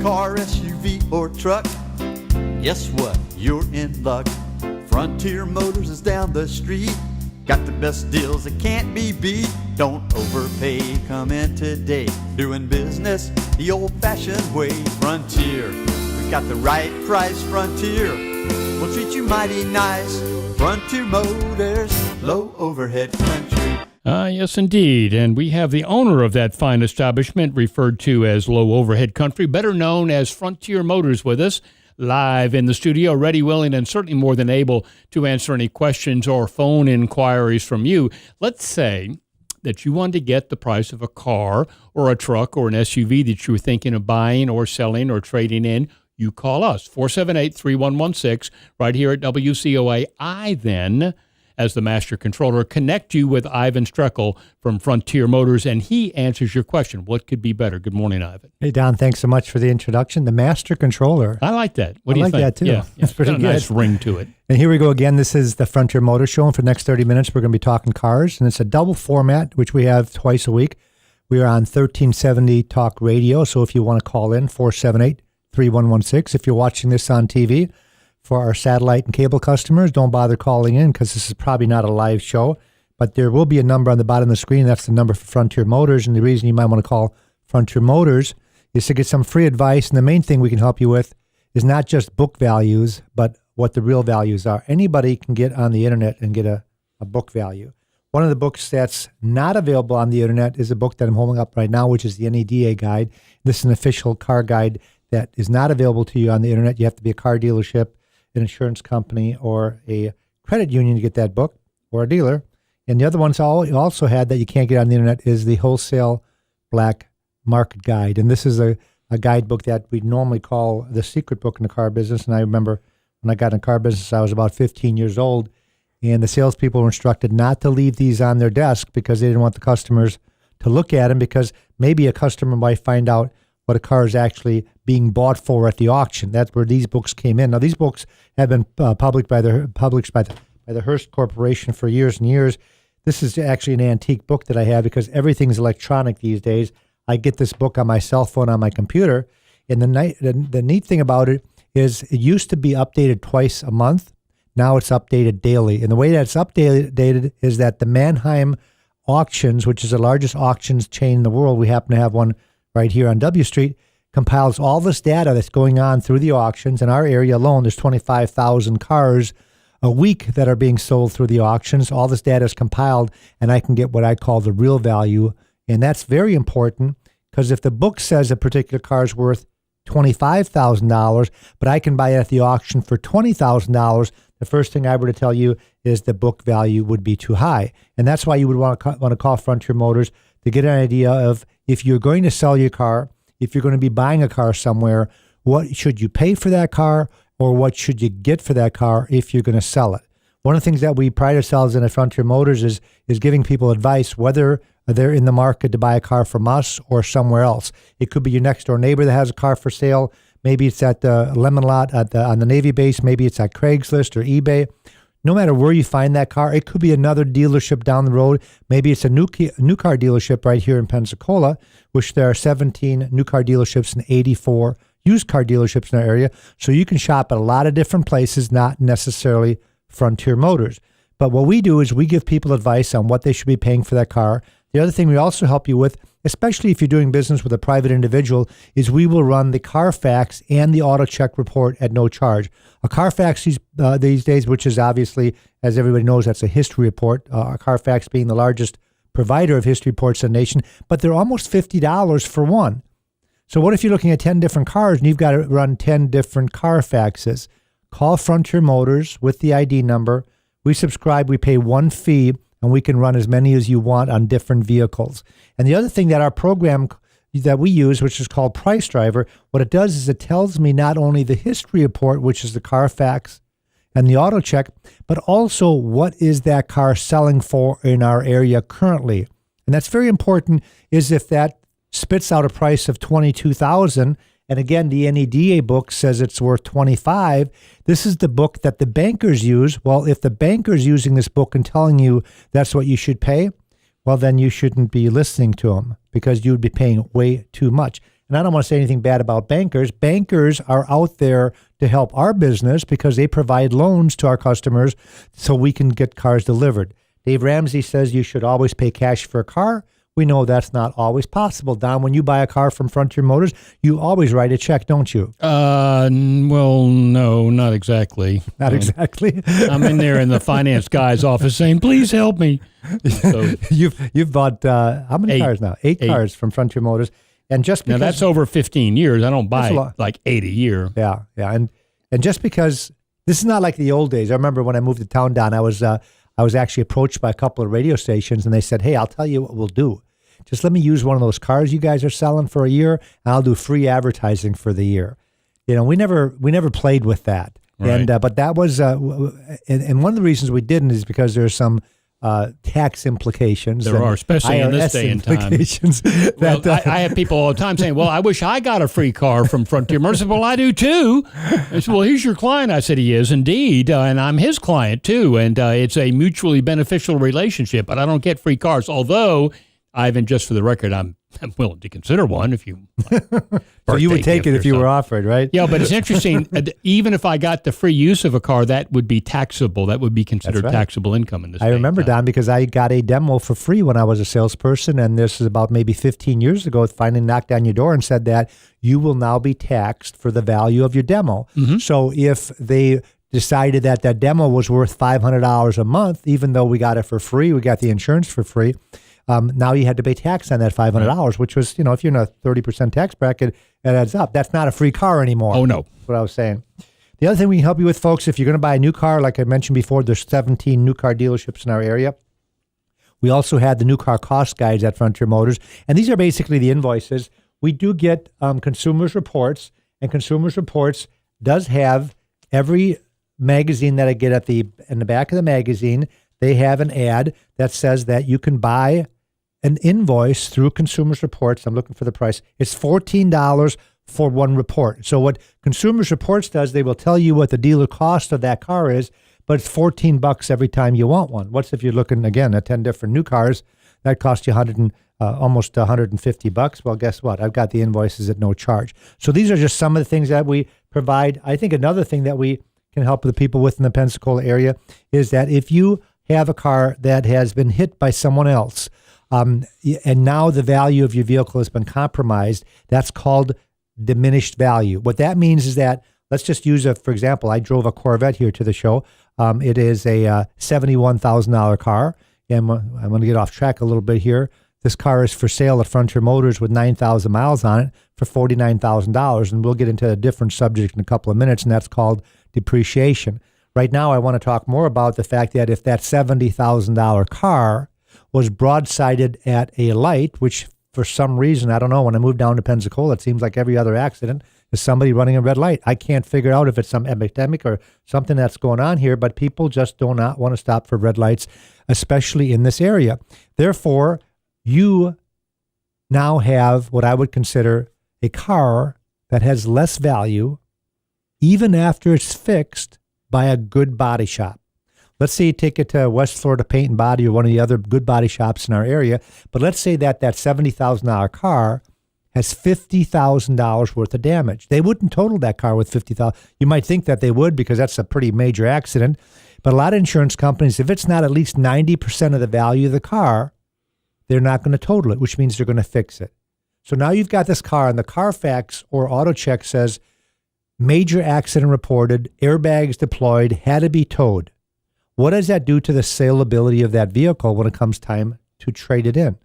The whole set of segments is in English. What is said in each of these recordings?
car, SUV, or truck, guess what? You're in luck. Frontier Motors is down the street. Got the best deals that can't be beat. Don't overpay, come in today. Doing business the old-fashioned way. Frontier, we got the right price. Frontier, we'll treat you mighty nice. Frontier Motors, low overhead country. Yes, indeed. And we have the owner of that fine establishment, referred to as Low Overhead Country, better known as Frontier Motors, with us live in the studio, ready, willing, and certainly more than able to answer any questions or phone inquiries from you. Let's say that you wanted to get the price of a car or a truck or an SUV that you were thinking of buying or selling or trading in. You call us, 478-3116, right here at WCOA. I then, as the master controller, connect you with Iven Streckel from Frontier Motors, and he answers your question. What could be better? Good morning, Iven. Hey, Don, thanks so much for the introduction. The master controller. I like that. What do you think? I like that, too. Yeah, it's pretty got a nice ring to it. And here we go again. This is the Frontier Motors Show, and for the next 30 minutes, we're going to be talking cars, and it's a double format, which we have twice a week. We are on 1370 Talk Radio, so if you want to call in, 478-3116. If you're watching this on TV, for our satellite and cable customers, don't bother calling in because this is probably not a live show, but there will be a number on the bottom of the screen. That's the number for Frontier Motors, and the reason you might want to call Frontier Motors is to get some free advice, and the main thing we can help you with is not just book values, but what the real values are. Anybody can get on the internet and get a book value. One of the books that's not available on the internet is a book that I'm holding up right now, which is the NEDA guide. This is an official car guide that is not available to you on the internet. You have to be a car dealership, an insurance company, or a credit union to get that book, or a dealer. And the other ones also had that you can't get on the internet is the Wholesale Black Market Guide. And this is a guidebook that we normally call the secret book in the car business. And I remember when I got in the car business, I was about 15 years old, and the salespeople were instructed not to leave these on their desk because they didn't want the customers to look at them, because maybe a customer might find out what a car is actually being bought for at the auction. That's where these books came in. Now, these books have been published by the Hearst Corporation for years and years. This is actually an antique book that I have because everything's electronic these days. I get this book on my cell phone, on my computer. And the neat thing about it is it used to be updated twice a month. Now it's updated daily. And the way that it's updated is that the Mannheim Auctions, which is the largest auctions chain in the world, we happen to have one right here on W Street, compiles all this data that's going on through the auctions. In our area alone, there's 25,000 cars a week that are being sold through the auctions. All this data is compiled, and I can get what I call the real value. And that's very important, because if the book says a particular car is worth $25,000, but I can buy it at the auction for $20,000, the first thing I were to tell you is the book value would be too high. And that's why you would want to call Frontier Motors to get an idea of, if you're going to sell your car, if you're going to be buying a car somewhere, what should you pay for that car, or what should you get for that car if you're going to sell it? One of the things that we pride ourselves in at Frontier Motors is giving people advice, whether they're in the market to buy a car from us or somewhere else. It could be your next door neighbor that has a car for sale. Maybe it's at the Lemon Lot on the Navy base. Maybe it's at Craigslist or eBay. No matter where you find that car, it could be another dealership down the road. Maybe it's a new car dealership right here in Pensacola, which there are 17 new car dealerships and 84 used car dealerships in our area. So you can shop at a lot of different places, not necessarily Frontier Motors. But what we do is we give people advice on what they should be paying for that car. The other thing we also help you with, especially if you're doing business with a private individual, is we will run the Carfax and the auto check report at no charge. A Carfax these days, which is obviously, as everybody knows, that's a history report, Carfax being the largest provider of history reports in the nation, but they're almost $50 for one. So what if you're looking at 10 different cars and you've got to run 10 different Carfaxes? Call Frontier Motors with the ID number. We subscribe, we pay one fee, and we can run as many as you want on different vehicles. And the other thing that our program that we use, which is called Price Driver, what it does is it tells me not only the history report, which is the Carfax and the auto check, but also what is that car selling for in our area currently. And that's very important, is if that spits out a price of $22,000, and again, the NEDA book says it's worth $25,000. This is the book that the bankers use. Well, if the banker's using this book and telling you that's what you should pay, well, then you shouldn't be listening to them, because you would be paying way too much. and I don't want to say anything bad about bankers. Bankers are out there to help our business because they provide loans to our customers so we can get cars delivered. Dave Ramsey says you should always pay cash for a car. We know that's not always possible. Don, when you buy a car from Frontier Motors, you always write a check, don't you? Well, no, not exactly. Not exactly. I'm in there in the finance guy's office saying, please help me. So, You've bought how many cars now? Eight cars from Frontier Motors. And just because, now that's over 15 years. I don't buy like 8 a year. Yeah. And just because this is not like the old days. I remember when I moved to town, Don, I was actually approached by a couple of radio stations, and they said, hey, I'll tell you what we'll do. Just let me use one of those cars you guys are selling for a year, and I'll do free advertising for the year. You know, we never played with that. Right. But that was, and one of the reasons we didn't is because there's some tax implications. There are, especially IRS in this day and time. That, I have people all the time saying, well, I wish I got a free car from Frontier Motors. I said, well, I do too. I said, well, he's your client. I said, he is indeed. And I'm his client too. And it's a mutually beneficial relationship, but I don't get free cars. Although, Ivan, just for the record, I'm willing to consider one if you. So you would take it if you were offered, right? Yeah, but it's interesting. Even if I got the free use of a car, that would be taxable. That would be considered taxable income in this. I remember, Don, because I got a demo for free when I was a salesperson, and this is about maybe 15 years ago. It finally knocked on your door and said that you will now be taxed for the value of your demo. Mm-hmm. So if they decided that that demo was worth $500 a month, even though we got it for free, we got the insurance for free. Now you had to pay tax on that $500, which was, if you're in a 30% tax bracket, it adds up. That's not a free car anymore. Oh, no. That's what I was saying. The other thing we can help you with, folks, if you're going to buy a new car, like I mentioned before, there's 17 new car dealerships in our area. We also had the new car cost guides at Frontier Motors, and these are basically the invoices. We do get Consumers Reports, and Consumers Reports does have every magazine that I get in the back of the magazine. They have an ad that says that you can buy an invoice through Consumers Reports. I'm looking for the price. It's $14 for one report. So what Consumers Reports does, they will tell you what the dealer cost of that car is, but it's $14 every time you want one. What's if you're looking, again, at 10 different new cars, that costs you almost $150. Well, guess what? I've got the invoices at no charge. So these are just some of the things that we provide. I think another thing that we can help the people with in the Pensacola area is that if you have a car that has been hit by someone else, and now the value of your vehicle has been compromised, that's called diminished value. What that means is that, let's just use for example, I drove a Corvette here to the show. It is a $71,000 car, and I'm going to get off track a little bit here. This car is for sale at Frontier Motors with 9,000 miles on it for $49,000, and we'll get into a different subject in a couple of minutes, and that's called depreciation. Right now, I want to talk more about the fact that if that $70,000 car was broadsided at a light, which for some reason, I don't know, when I moved down to Pensacola, it seems like every other accident is somebody running a red light. I can't figure out if it's some epidemic or something that's going on here, but people just do not want to stop for red lights, especially in this area. Therefore, you now have what I would consider a car that has less value, even after it's fixed by a good body shop. Let's say you take it to West Florida Paint and Body or one of the other good body shops in our area, but let's say that $70,000 car has $50,000 worth of damage. They wouldn't total that car with $50,000. You might think that they would because that's a pretty major accident, but a lot of insurance companies, if it's not at least 90% of the value of the car, they're not going to total it, which means they're going to fix it. So now you've got this car, and the Carfax or AutoCheck says, major accident reported, airbags deployed, had to be towed. What does that do to the saleability of that vehicle when it comes time to trade it in?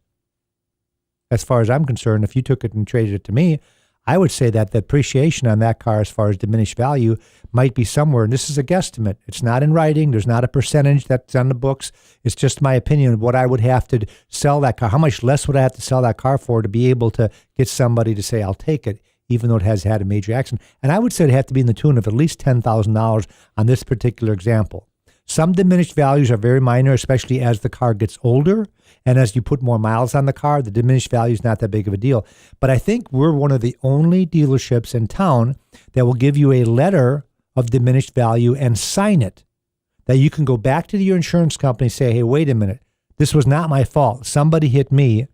As far as I'm concerned, if you took it and traded it to me, I would say that the appreciation on that car as far as diminished value might be somewhere, and this is a guesstimate. It's not in writing. There's not a percentage that's on the books. It's just my opinion of what I would have to sell that car. How much less would I have to sell that car for to be able to get somebody to say, I'll take it, even though it has had a major accident? And I would say it had to be in the tune of at least $10,000 on this particular example. Some diminished values are very minor, especially as the car gets older. And as you put more miles on the car, the diminished value is not that big of a deal. But I think we're one of the only dealerships in town that will give you a letter of diminished value and sign it. That you can go back to your insurance company and say, hey, wait a minute. This was not my fault. Somebody hit me.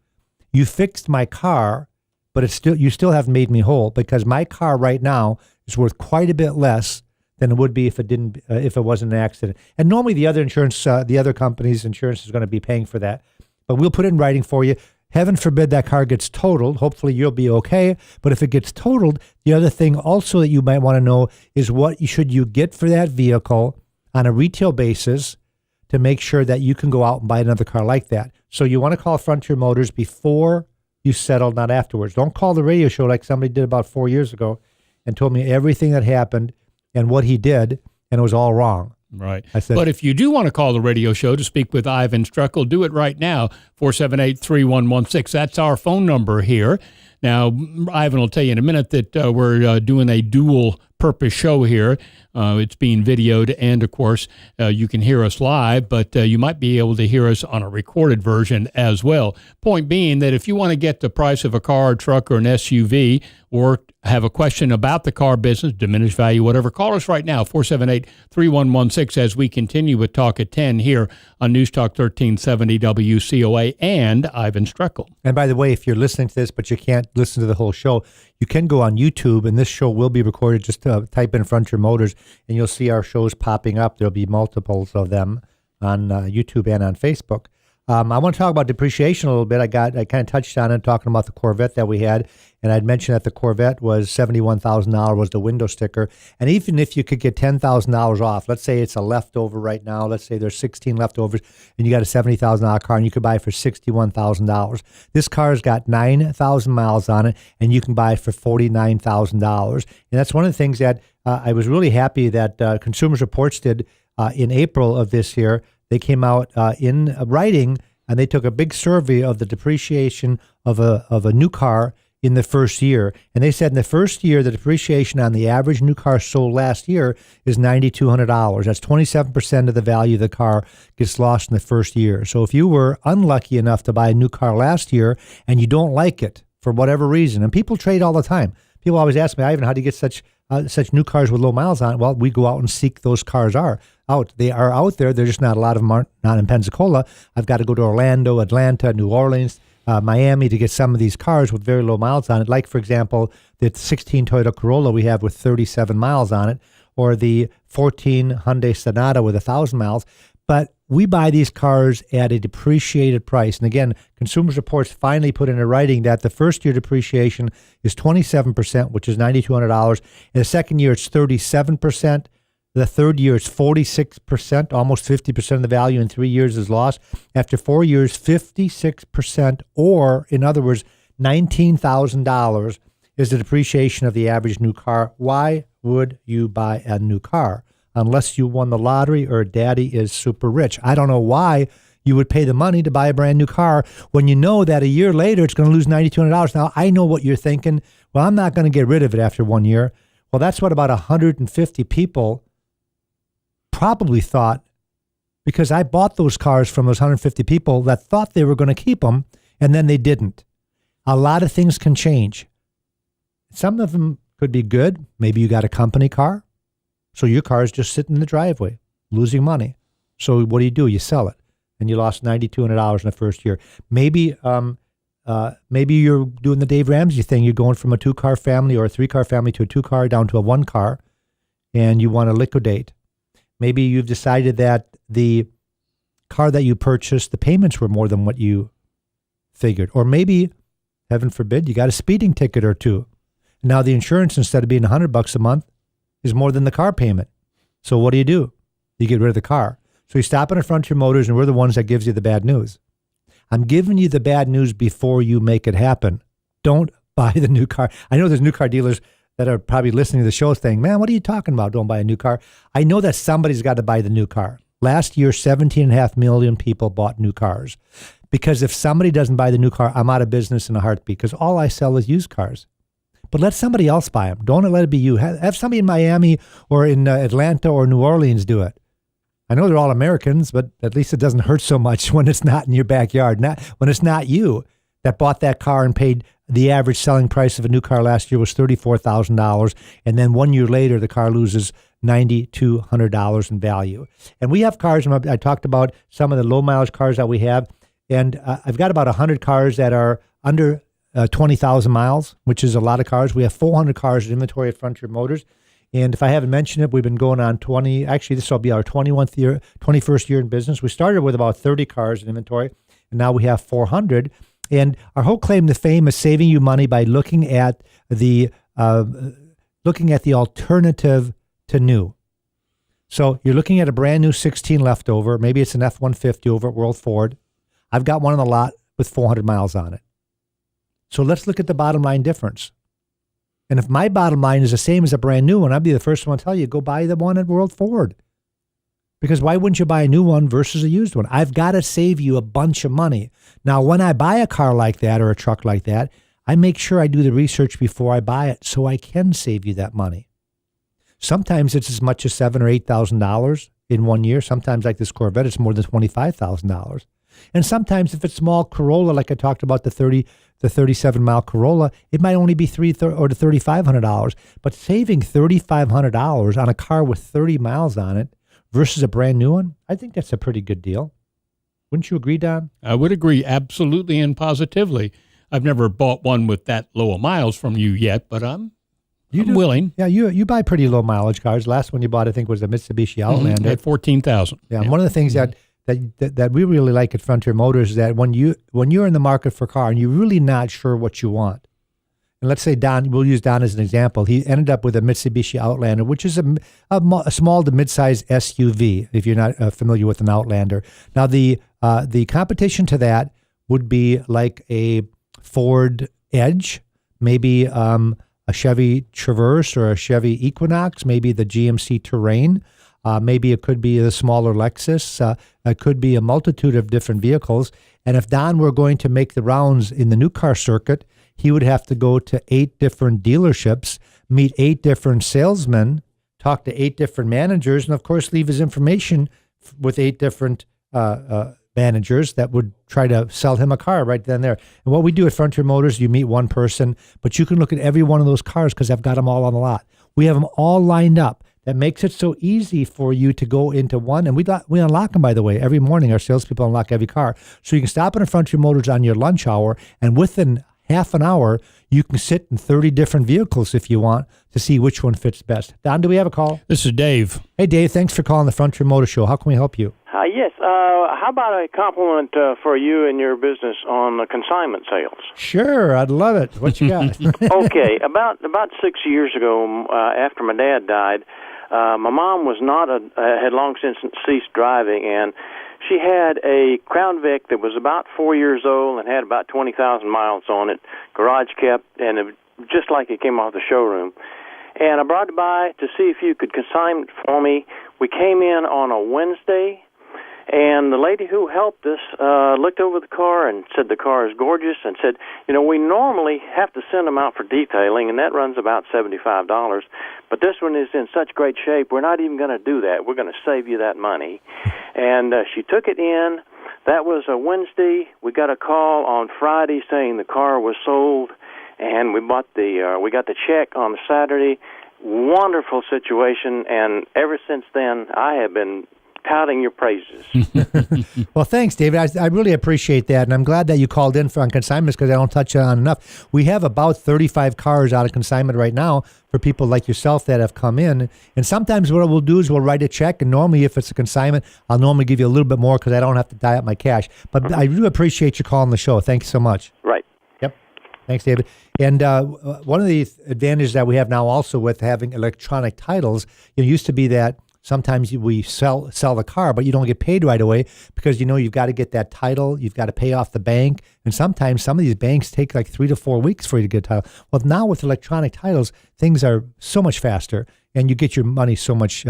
You fixed my car, but you still haven't made me whole, because my car right now is worth quite a bit less than it would be if it wasn't an accident. And normally the other company's insurance is going to be paying for that. But we'll put it in writing for you. Heaven forbid that car gets totaled. Hopefully you'll be okay. But if it gets totaled, the other thing also that you might want to know is what should you get for that vehicle on a retail basis to make sure that you can go out and buy another car like that. So you want to call Frontier Motors before you settle, not afterwards. Don't call the radio show like somebody did about 4 years ago and told me everything that happened and what he did, and it was all wrong. Right. I said, but if you do want to call the radio show to speak with Iven Streckel, do it right now, 478-3116. That's our phone number here. Now, Ivan will tell you in a minute that we're doing a dual purpose show here. It's being videoed, and of course, you can hear us live, but you might be able to hear us on a recorded version as well. Point being that if you want to get the price of a car, a truck, or an SUV, or have a question about the car business, diminished value, whatever, call us right now, 478-3116, as we continue with Talk at 10 here on News Talk 1370 WCOA and Iven Streckel. And by the way, if you're listening to this but you can't listen to the whole show, you can go on YouTube, and this show will be recorded. Just type in Frontier Motors, and you'll see our shows popping up. There'll be multiples of them on YouTube and on Facebook. I want to talk about depreciation a little bit. I kind of touched on it talking about the Corvette that we had, and I'd mentioned that the Corvette was $71,000 was the window sticker. And even if you could get $10,000 off, let's say it's a leftover right now, let's say there's 16 leftovers, and you got a $70,000 car, and you could buy it for $61,000. This car's got 9,000 miles on it, and you can buy it for $49,000. And that's one of the things that I was really happy that Consumer Reports did in April of this year. They came out in writing, and they took a big survey of the depreciation of a new car in the first year. And they said in the first year, the depreciation on the average new car sold last year is $9,200. That's 27% of the value of the car gets lost in the first year. So if you were unlucky enough to buy a new car last year and you don't like it for whatever reason, and people trade all the time. People always ask me, Ivan, how do you get such new cars with low miles on it? Well, we go out and seek those cars out. They are out there. There's just not a lot of them not in Pensacola. I've got to go to Orlando, Atlanta, New Orleans, Miami to get some of these cars with very low miles on it. Like, for example, the 16 Toyota Corolla we have with 37 miles on it, or the 14 Hyundai Sonata with 1,000 miles. But we buy these cars at a depreciated price. And again, Consumer Reports finally put in a writing that the first year depreciation is 27%, which is $9,200. In the second year, it's 37%. The third year, it's 46%, almost 50% of the value in 3 years is lost. After 4 years, 56%, or in other words, $19,000 is the depreciation of the average new car. Why would you buy a new car? Unless you won the lottery or daddy is super rich. I don't know why you would pay the money to buy a brand new car when you know that a year later it's going to lose $9,200. Now, I know what you're thinking. Well, I'm not going to get rid of it after 1 year. Well, that's what about 150 people probably thought, because I bought those cars from those 150 people that thought they were going to keep them, and then they didn't. A lot of things can change. Some of them could be good. Maybe you got a company car, so your car is just sitting in the driveway, losing money. So what do? You sell it, and you lost $9,200 in the first year. Maybe you're doing the Dave Ramsey thing. You're going from a 2-car family or a 3-car family to a 2-car down to a 1-car, and you want to liquidate. Maybe you've decided that the car that you purchased, the payments were more than what you figured. Or maybe, heaven forbid, you got a speeding ticket or two. Now the insurance, instead of being $100 a month, is more than the car payment. So what do? You get rid of the car. So you stop in a Frontier Motors, and we're the ones that gives you the bad news. I'm giving you the bad news before you make it happen. Don't buy the new car. I know there's new car dealers that are probably listening to the show saying, man, what are you talking about? Don't buy a new car. I know that somebody's got to buy the new car. Last year, 17.5 million people bought new cars. Because if somebody doesn't buy the new car, I'm out of business in a heartbeat, because all I sell is used cars. But let somebody else buy them. Don't let it be you. Have somebody in Miami or in Atlanta or New Orleans do it. I know they're all Americans, but at least it doesn't hurt so much when it's not in your backyard. When it's not you that bought that car and paid the average selling price of a new car last year was $34,000. And then 1 year later, the car loses $9,200 in value. And we have cars, and I talked about some of the low mileage cars that we have. And I've got about 100 cars that are under 20,000 miles, which is a lot of cars. We have 400 cars in inventory at Frontier Motors. And if I haven't mentioned it, we've been going on this will be our 21st year in business. We started with about 30 cars in inventory, and now we have 400. And our whole claim to fame is saving you money by looking at the alternative to new. So you're looking at a brand new 16 leftover. Maybe it's an F-150 over at World Ford. I've got one on the lot with 400 miles on it. So let's look at the bottom line difference. And if my bottom line is the same as a brand new one, I'd be the first one to tell you, go buy the one at World Ford. Because why wouldn't you buy a new one versus a used one? I've got to save you a bunch of money. Now, when I buy a car like that or a truck like that, I make sure I do the research before I buy it so I can save you that money. Sometimes it's as much as $7,000 or $8,000 in 1 year. Sometimes, like this Corvette, it's more than $25,000. And sometimes if it's small Corolla, like I talked about the 37-mile Corolla, it might only be $3,000 or $3,500. But saving $3,500 on a car with 30 miles on it versus a brand new one, I think that's a pretty good deal. Wouldn't you agree, Don? I would agree absolutely and positively. I've never bought one with that low of miles from you yet, but I'm willing. Yeah, you buy pretty low mileage cars. Last one you bought, I think, was a Mitsubishi Outlander. At 14,000. Yeah, one of the things that we really like at Frontier Motors is that when you're in the market for a car and you're really not sure what you want, and let's say Don, we'll use Don as an example. He ended up with a Mitsubishi Outlander, which is a small to mid-size SUV, if you're not familiar with an Outlander. Now, the competition to that would be like a Ford Edge, maybe a Chevy Traverse or a Chevy Equinox, maybe the GMC Terrain. Maybe it could be a smaller Lexus. It could be a multitude of different vehicles. And if Don were going to make the rounds in the new car circuit, he would have to go to 8 different dealerships, meet 8 different salesmen, talk to 8 different managers, and of course leave his information with 8 different managers that would try to sell him a car right then and there. And what we do at Frontier Motors, you meet one person, but you can look at every one of those cars because I've got them all on the lot. We have them all lined up. That makes it so easy for you to go into one. And we unlock them, by the way. Every morning, our salespeople unlock every car. So you can stop in a Frontier Motors on your lunch hour, and within half an hour, you can sit in 30 different vehicles if you want to see which one fits best. Don, do we have a call? This is Dave. Hey, Dave. Thanks for calling the Frontier Motor Show. How can we help you? Yes. How about a compliment for you and your business on the consignment sales? Sure. I'd love it. What you got? Okay. About 6 years ago, after my dad died, my mom was had long since ceased driving, and she had a Crown Vic that was about 4 years old and had about 20,000 miles on it, garage kept, and it, just like it came off the showroom. And I brought it by to see if you could consign it for me. We came in on a Wednesday, and the lady who helped us looked over the car and said the car is gorgeous, and said, we normally have to send them out for detailing, and that runs about $75. But this one is in such great shape, we're not even going to do that. We're going to save you that money. And she took it in. That was a Wednesday. We got a call on Friday saying the car was sold, and we got the check on Saturday. Wonderful situation, and ever since then, I have been touting your praises. Well, thanks, David. I really appreciate that, and I'm glad that you called in on consignments because I don't touch on enough. We have about 35 cars out of consignment right now for people like yourself that have come in, and sometimes what we'll do is we'll write a check, and normally if it's a consignment, I'll normally give you a little bit more because I don't have to tie up my cash. But I do appreciate you calling the show. Thank you so much. Right. Yep. Thanks, David. And one of the advantages that we have now also with having electronic titles, it used to be that sometimes we sell the car, but you don't get paid right away because you've got to get that title, you've got to pay off the bank, and sometimes some of these banks take like 3 to 4 weeks for you to get a title. Well, now with electronic titles, things are so much faster, and you get your money so much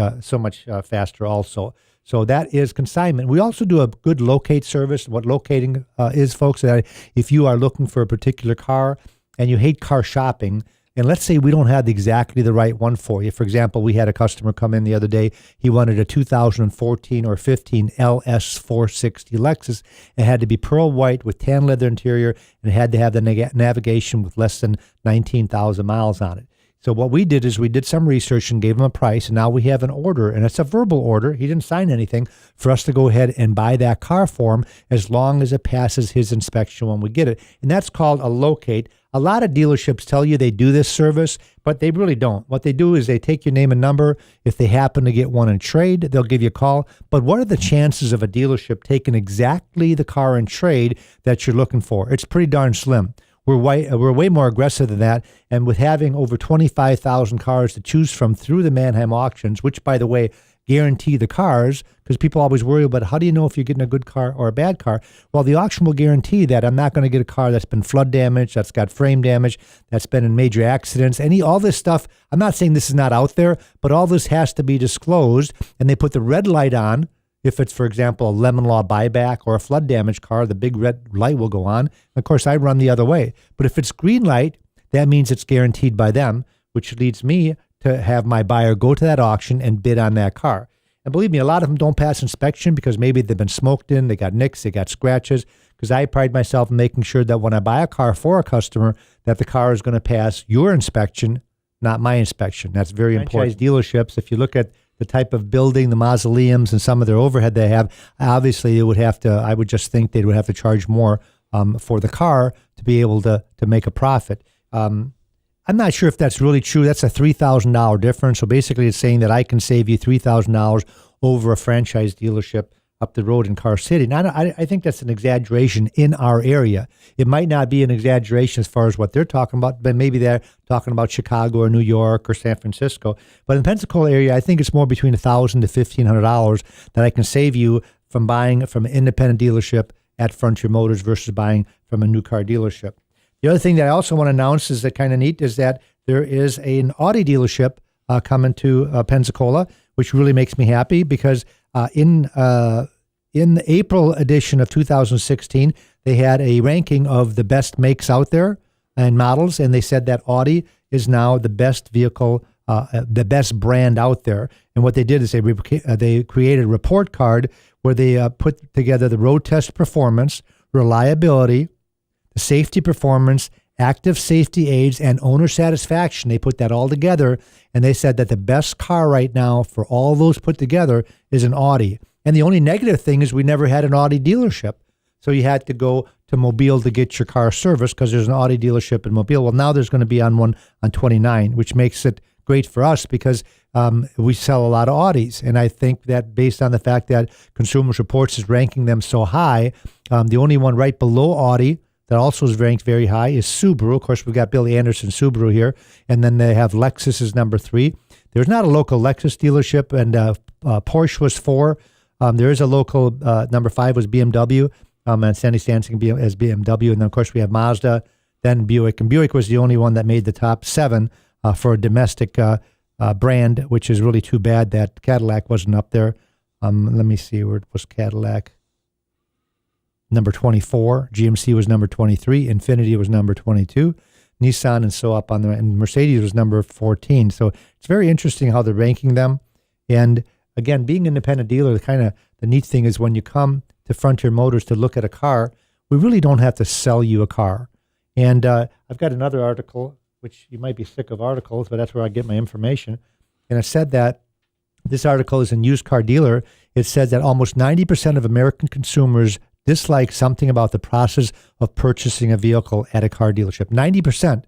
faster also. So that is consignment. We also do a good locate service. What locating is, folks, that if you are looking for a particular car and you hate car shopping, and let's say we don't have exactly the right one for you. For example, we had a customer come in the other day. He wanted a 2014 or 15 LS460 Lexus. It had to be pearl white with tan leather interior, and it had to have the navigation with less than 19,000 miles on it. So what we did is we did some research and gave him a price, and now we have an order, and it's a verbal order. He didn't sign anything for us to go ahead and buy that car for him as long as it passes his inspection when we get it. And that's called a locate. A lot of dealerships tell you they do this service, but they really don't. What they do is they take your name and number. If they happen to get one in trade, they'll give you a call. But what are the chances of a dealership taking exactly the car in trade that you're looking for? It's pretty darn slim. We're way more aggressive than that. And with having over 25,000 cars to choose from through the Manheim auctions, which, by the way, guarantee the cars, because people always worry about how do you know if you're getting a good car or a bad car? Well, the auction will guarantee that I'm not going to get a car that's been flood damaged, that's got frame damage, that's been in major accidents, all this stuff. I'm not saying this is not out there, but all this has to be disclosed, and they put the red light on. If it's, for example, a lemon law buyback or a flood damage car, the big red light will go on. Of course, I run the other way. But if it's green light, that means it's guaranteed by them, which leads me to have my buyer go to that auction and bid on that car. And believe me, a lot of them don't pass inspection because maybe they've been smoked in, they got nicks, they got scratches. Because I pride myself in making sure that when I buy a car for a customer, that the car is going to pass your inspection, not my inspection. That's very important. Franchise dealerships, if you look at the type of building, the mausoleums, and some of their overhead they have, obviously they would have to, I would just think they would have to charge more for the car to be able to make a profit. I'm not sure if that's really true. That's a $3,000 difference. So basically it's saying that I can save you $3,000 over a franchise dealership up the road in Car City. Now, I think that's an exaggeration in our area. It might not be an exaggeration as far as what they're talking about, but maybe they're talking about Chicago or New York or San Francisco. But in the Pensacola area, I think it's more between $1,000 to $1,500 that I can save you from buying from an independent dealership at Frontier Motors versus buying from a new car dealership. The other thing that I also want to announce is that kind of neat is that there is an Audi dealership coming to Pensacola, which really makes me happy because in the April edition of 2016, they had a ranking of the best makes out there and models, and they said that Audi is now the best vehicle, the best brand out there. And what they did is they created a report card where they put together the road test performance, reliability, the safety performance, active safety aids, and owner satisfaction. They put that all together, and they said that the best car right now for all those put together is an Audi. And the only negative thing is we never had an Audi dealership. So you had to go to Mobile to get your car serviced because there's an Audi dealership in Mobile. Well, now there's going to be one on 29, which makes it great for us because we sell a lot of Audis. And I think that based on the fact that Consumer Reports is ranking them so high, the only one right below Audi that also is ranked very high is Subaru. Of course, we've got Billy Anderson Subaru here. And then they have Lexus as number 3. There's not a local Lexus dealership, and Porsche was 4. There is a local, number 5 was BMW, and Sandy Stansing as BMW. And then, of course, we have Mazda, then Buick. And Buick was the only one that made the top 7 for a domestic brand, which is really too bad that Cadillac wasn't up there. Let me see, where was Cadillac? Number 24. GMC was number 23. Infiniti was number 22. Nissan and so up on the, and Mercedes was number 14. So it's very interesting how they're ranking them. And again, being an independent dealer, the neat thing is when you come to Frontier Motors to look at a car, we really don't have to sell you a car. And I've got another article, which you might be sick of articles, but that's where I get my information. And it said that this article is in Used Car Dealer. It says that almost 90% of American consumers dislike something about the process of purchasing a vehicle at a car dealership. 90%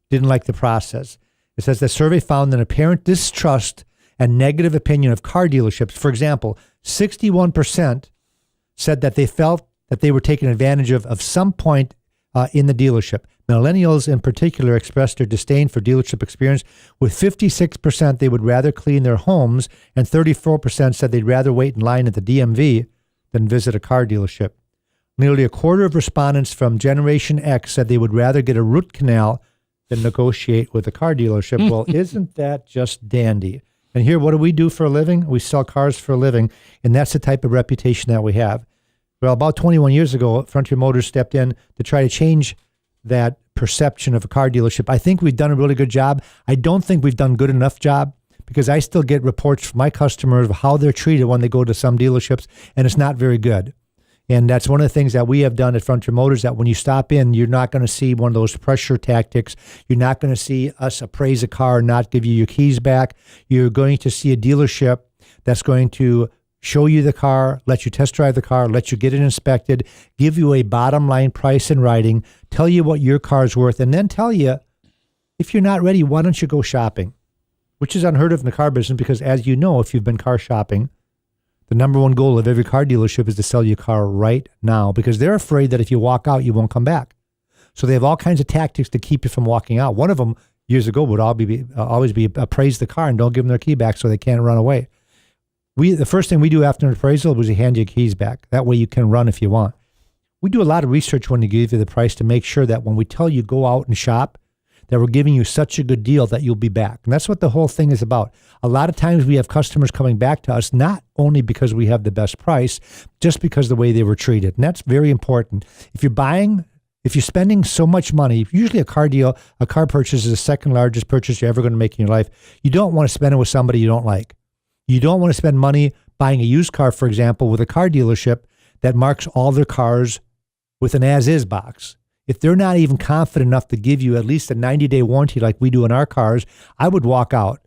didn't like the process. It says the survey found an apparent distrust and negative opinion of car dealerships. For example, 61% said that they felt that they were taken advantage of some point in the dealership. Millennials in particular expressed their disdain for dealership experience. With 56% they would rather clean their homes, and 34% said they'd rather wait in line at the DMV than visit a car dealership. Nearly a quarter of respondents from Generation X said they would rather get a root canal than negotiate with a car dealership. Well, isn't that just dandy? And here, what do we do for a living? We sell cars for a living, and that's the type of reputation that we have. Well, about 21 years ago, Frontier Motors stepped in to try to change that perception of a car dealership. I think we've done a really good job. I don't think we've done good enough job, because I still get reports from my customers of how they're treated when they go to some dealerships, and it's not very good. And that's one of the things that we have done at Frontier Motors, that when you stop in, you're not going to see one of those pressure tactics. You're not going to see us appraise a car and not give you your keys back. You're going to see a dealership that's going to show you the car, let you test drive the car, let you get it inspected, give you a bottom line price in writing, tell you what your car's worth, and then tell you, if you're not ready, why don't you go shopping? Which is unheard of in the car business, because as you know, if you've been car shopping, the number one goal of every car dealership is to sell you a car right now, because they're afraid that if you walk out, you won't come back. So they have all kinds of tactics to keep you from walking out. One of them years ago would always be appraise the car and don't give them their key back so they can't run away. The first thing we do after an appraisal was we hand you keys back. That way you can run if you want. We do a lot of research when we give you the price to make sure that when we tell you go out and shop, that we're giving you such a good deal that you'll be back. And that's what the whole thing is about. A lot of times we have customers coming back to us, not only because we have the best price, just because of the way they were treated. And that's very important. If you're spending so much money, usually a car purchase is the second largest purchase you're ever going to make in your life. You don't want to spend it with somebody you don't like. You don't want to spend money buying a used car, for example, with a car dealership that marks all their cars with an as-is box. If they're not even confident enough to give you at least a 90-day warranty like we do in our cars, I would walk out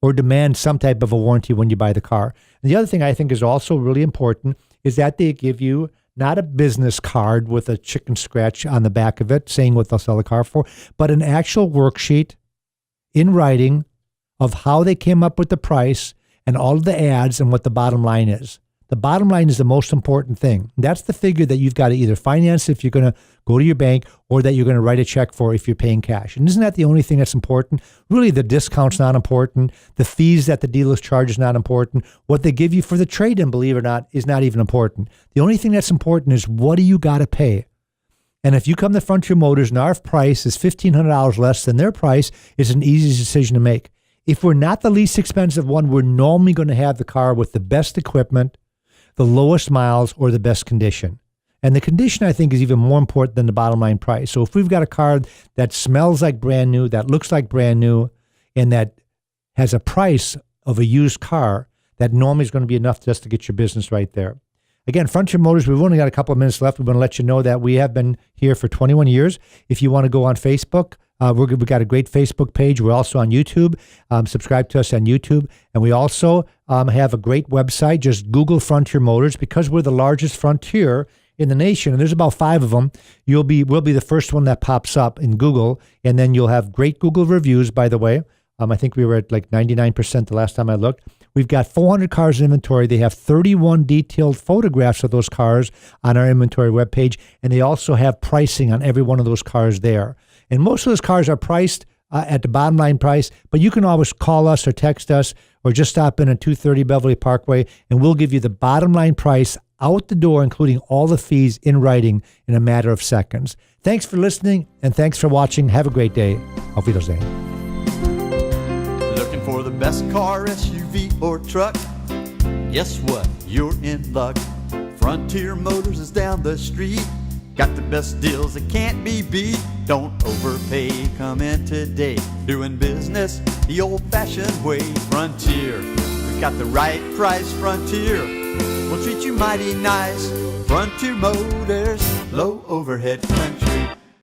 or demand some type of a warranty when you buy the car. And the other thing I think is also really important is that they give you not a business card with a chicken scratch on the back of it saying what they'll sell the car for, but an actual worksheet in writing of how they came up with the price and all of the ads and what the bottom line is. The bottom line is the most important thing. That's the figure that you've got to either finance if you're going to go to your bank, or that you're going to write a check for if you're paying cash. And isn't that the only thing that's important? Really, the discount's not important. The fees that the dealers charge is not important. What they give you for the trade-in, believe it or not, is not even important. The only thing that's important is what do you got to pay? And if you come to Frontier Motors and our price is $1,500 less than their price, it's an easy decision to make. If we're not the least expensive one, we're normally going to have the car with the best equipment, the lowest miles, or the best condition. And the condition, I think, is even more important than the bottom line price. So if we've got a car that smells like brand new, that looks like brand new, and that has a price of a used car, that normally is going to be enough just to get your business right there. Again, Frontier Motors, we've only got a couple of minutes left. We want to let you know that we have been here for 21 years. If you want to go on Facebook, we've got a great Facebook page. We're also on YouTube. Subscribe to us on YouTube. And we also have a great website. Just Google Frontier Motors, because we're the largest Frontier in the nation, and there's about 5 of them. We'll be the first one that pops up in Google, and then you'll have great Google reviews, by the way. I think we were at like 99% the last time I looked. We've got 400 cars in inventory. They have 31 detailed photographs of those cars on our inventory webpage, and they also have pricing on every one of those cars there. And most of those cars are priced at the bottom line price, but you can always call us or text us or just stop in at 230 Beverly Parkway, and we'll give you the bottom line price out the door, including all the fees in writing in a matter of seconds. Thanks for listening, and thanks for watching. Have a great day. Auf Wiedersehen. Looking for the best car, SUV, or truck? Guess what? You're in luck. Frontier Motors is down the street. Got the best deals that can't be beat. Don't overpay, come in today. Doing business the old-fashioned way. Frontier, we got the right price. Frontier, we'll treat you mighty nice. Frontier Motors, low overhead country.